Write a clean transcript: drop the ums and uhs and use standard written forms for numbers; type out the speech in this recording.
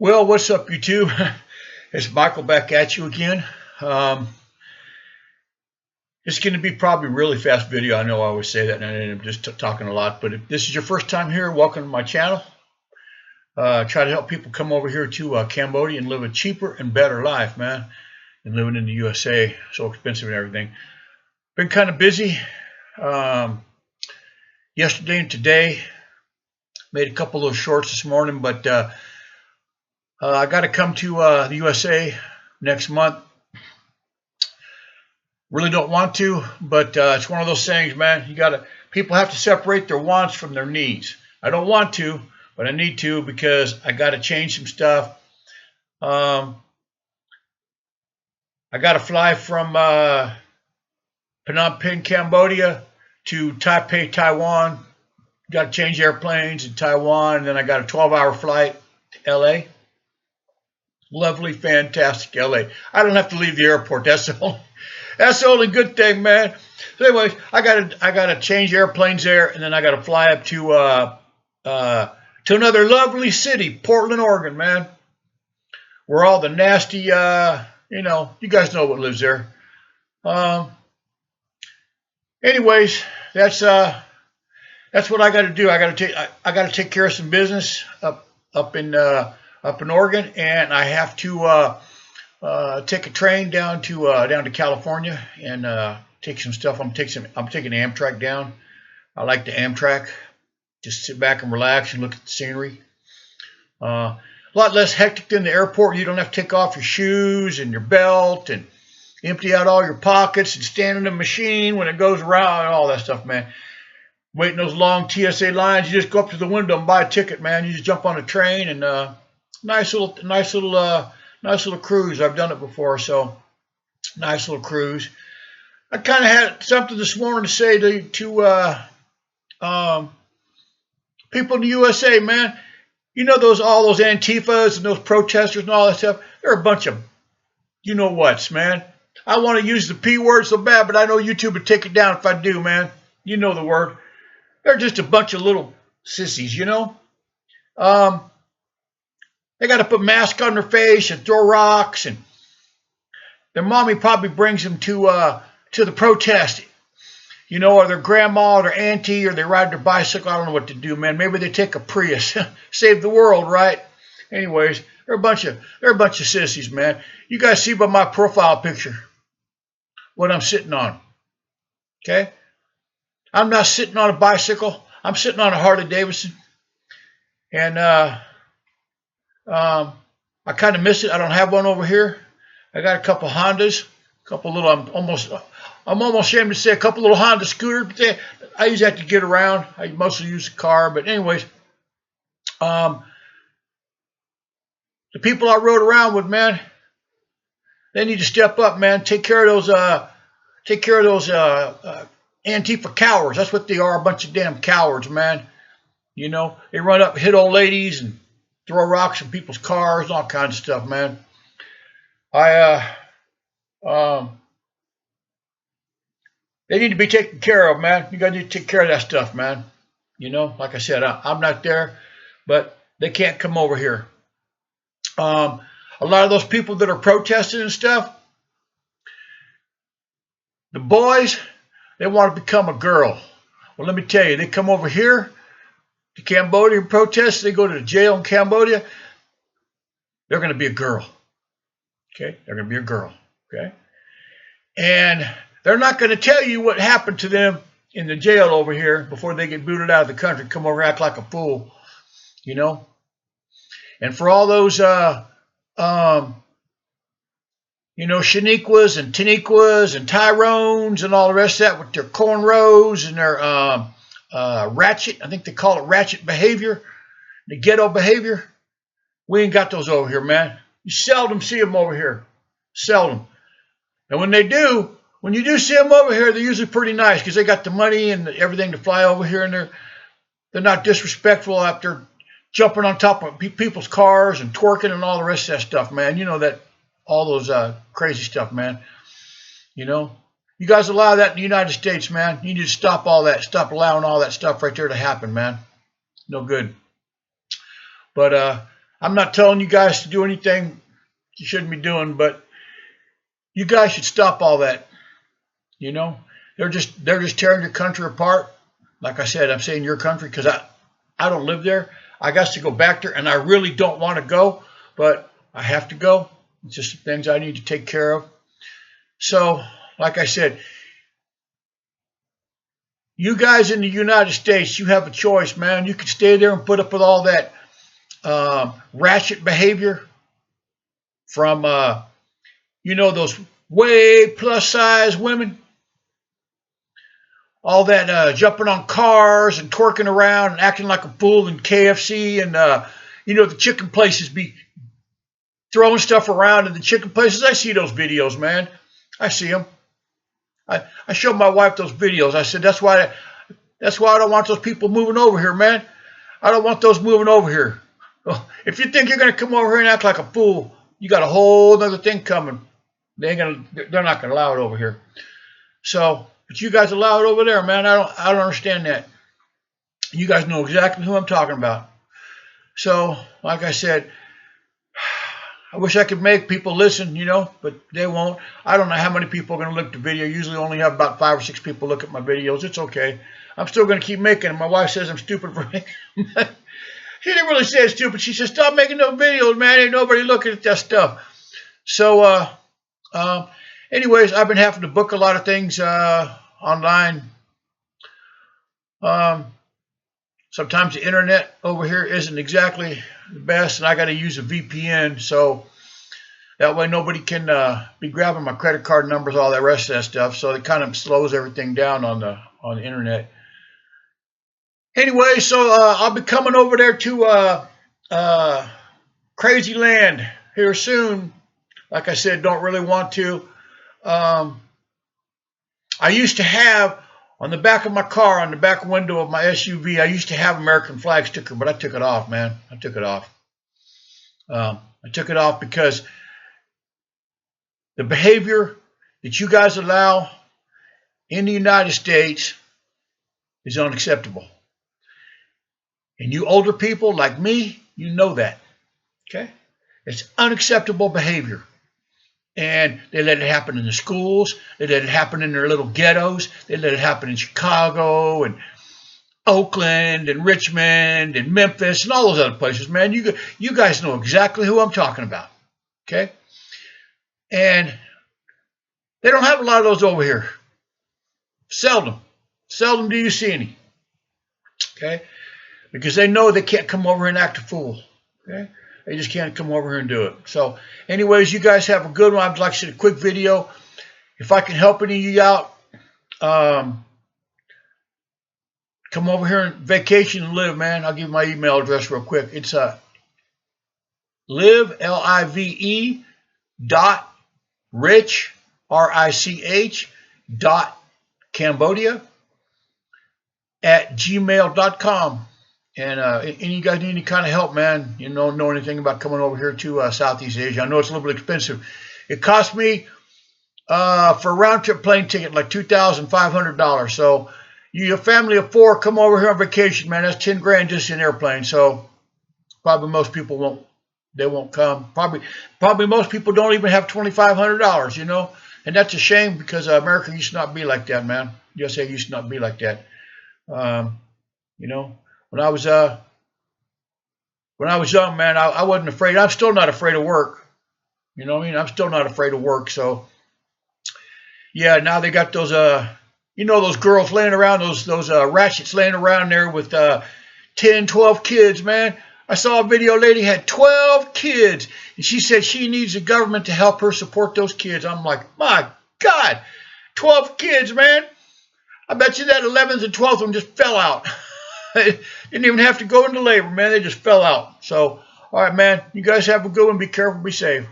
Well, what's up, YouTube? It's Michael back at you again. Um, it's going to be probably a really fast video. I know I always say that, and I'm just talking a lot. But if this is your first time here, welcome to my channel. Try to help people come over here to Cambodia and live a cheaper and better life, man, than living in the USA. So expensive and everything. Been kind of busy yesterday and today. Made a couple of shorts this morning, but I got to come to the USA next month. Really don't want to, but it's one of those things, man. People have to separate their wants from their needs. I don't want to, but I need to because I got to change some stuff. I got to fly from Phnom Penh, Cambodia to Taipei, Taiwan. Got to change airplanes in Taiwan, and then I got a 12-hour flight to LA. Lovely, fantastic LA. I don't have to leave the airport. That's the only good thing, man. So anyways, I gotta change airplanes there, and then I gotta fly up to another lovely city, Portland, Oregon, man. Where all the nasty, you guys know what lives there. Anyways, that's what I got to do. I got to take care of some business up in Oregon, and I have to take a train down to California and take some stuff. I'm taking Amtrak down. I like the Amtrak. Just sit back and relax and look at the scenery. A lot less hectic than the airport. You don't have to take off your shoes and your belt and empty out all your pockets and stand in the machine when it goes around and all that stuff, man. Waiting those long TSA lines, you just go up to the window and buy a ticket, man. You just jump on a train and nice little cruise. I've done it before, so nice little cruise. I kind of had something this morning to say to people in the USA, man. You know all those Antifas and those protesters and all that stuff. They're a bunch of you know what's, man. I want to use the P word so bad, but I know YouTube would take it down if I do, man. You know the word. They're just a bunch of little sissies, you know. They got to put masks on their face and throw rocks, and their mommy probably brings them to the protest, you know, or their grandma or their auntie, or they ride their bicycle. I don't know what to do, man. Maybe they take a Prius, save the world, right? Anyways, they're a bunch of sissies, man. You guys see by my profile picture what I'm sitting on, okay? I'm not sitting on a bicycle. I'm sitting on a Harley Davidson, and I kind of miss it. I don't have one over here. I got a couple Hondas, a couple little. I'm almost ashamed to say a couple little Honda scooters. But I use that to get around. I mostly use a car, but anyways, the people I rode around with, man, they need to step up, man. Take care of those Antifa cowards. That's what they are, a bunch of damn cowards, man. You know, they run up, hit old ladies, and throw rocks in people's cars, and all kinds of stuff, man. They need to be taken care of, man. You gotta need to take care of that stuff, man. You know, like I said, I'm not there, but they can't come over here. A lot of those people that are protesting and stuff, the boys, they want to become a girl. Well, let me tell you, they come over here to Cambodia and protest. They go to the jail in Cambodia. They're going to be a girl. Okay? They're going to be a girl. Okay? And they're not going to tell you what happened to them in the jail over here before they get booted out of the country, come over and act like a fool. You know? And for all those, Shaniquas and Taniquas and Tyrones and all the rest of that with their cornrows and their ratchet, I think they call it ratchet behavior, the ghetto behavior. We ain't got those over here, man. You seldom see them over here. Seldom. And when you do see them over here, they're usually pretty nice because they got the money and everything to fly over here, and they're not disrespectful after jumping on top of people's cars and twerking and all the rest of that stuff, man. You know that. All those crazy stuff, man. You know, you guys allow that in the United States, man. You need to stop all that. Stop allowing all that stuff right there to happen, man. No good. But I'm not telling you guys to do anything you shouldn't be doing, but you guys should stop all that. You know, they're just tearing your country apart. Like I said, I'm saying your country because I don't live there. I got to go back there, and I really don't want to go, but I have to go. It's just the things I need to take care of. So, like I said, you guys in the United States, you have a choice, man. You can stay there and put up with all that ratchet behavior from, those way plus size women. All that jumping on cars and twerking around and acting like a fool in KFC and, the chicken places be throwing stuff around in the chicken places. I see those videos, man. I see them. I showed my wife those videos. I said, that's why I don't want those people moving over here, man. I don't want those moving over here. Well, if you think you're going to come over here and act like a fool, you got a whole other thing coming. They're not going to allow it over here. So, but you guys allow it over there, man. I don't understand that. You guys know exactly who I'm talking about. So, like I said, I wish I could make people listen, but they won't. I don't know how many people are going to look at the video. Usually only have about 5 or 6 people look at my videos. It's okay. I'm still going to keep making them. My wife says I'm stupid for making them. She didn't really say it's stupid. She said, stop making those videos, man. Ain't nobody looking at that stuff. So, anyways, I've been having to book a lot of things online. Sometimes the internet over here isn't exactly the best, and I got to use a VPN, so that way nobody can be grabbing my credit card numbers, all that rest of that stuff. So it kind of slows everything down on the internet. Anyway, so I'll be coming over there to Crazy Land here soon. Like I said, don't really want to. I used to have on the back of my car, on the back window of my SUV, I used to have American flag sticker, but I took it off, man. I took it off. I took it off because the behavior that you guys allow in the United States is unacceptable. And you older people like me, you know that. Okay? It's unacceptable behavior. And they let it happen in the schools. They let it happen in their little ghettos. They let it happen in Chicago and Oakland and Richmond and Memphis and all those other places, man. You guys know exactly who I'm talking about, okay? And they don't have a lot of those over here. Seldom. Seldom do you see any, okay? Because they know they can't come over here and act a fool, okay? They just can't come over here and do it. So, anyways, you guys have a good one. I'd like to see a quick video. If I can help any of you out, come over here and vacation and live, man. I'll give you my email address real quick. It's live, L-I-V-E, dot rich, R-I-C-H, dot Cambodia at gmail.com. And any of you guys need any kind of help, man, know anything about coming over here to Southeast Asia. I know it's a little bit expensive. It cost me, for a round-trip plane ticket, like $2,500. So you a family of 4, come over here on vacation, man. That's $10,000 just in airplane. So probably most people won't come. Probably most people don't even have $2,500, And that's a shame because America used to not be like that, man. USA used to not be like that. When I was young, man, I wasn't afraid. I'm still not afraid of work. You know what I mean? I'm still not afraid of work. So, yeah, now they got those, those girls laying around, those ratchets laying around there with 10, 12 kids, man. I saw a video, lady had 12 kids, and she said she needs the government to help her support those kids. I'm like, my God, 12 kids, man. I bet you that 11th and 12th one just fell out. They didn't even have to go into labor, man. They just fell out. So, all right, man. You guys have a good one. Be careful. Be safe.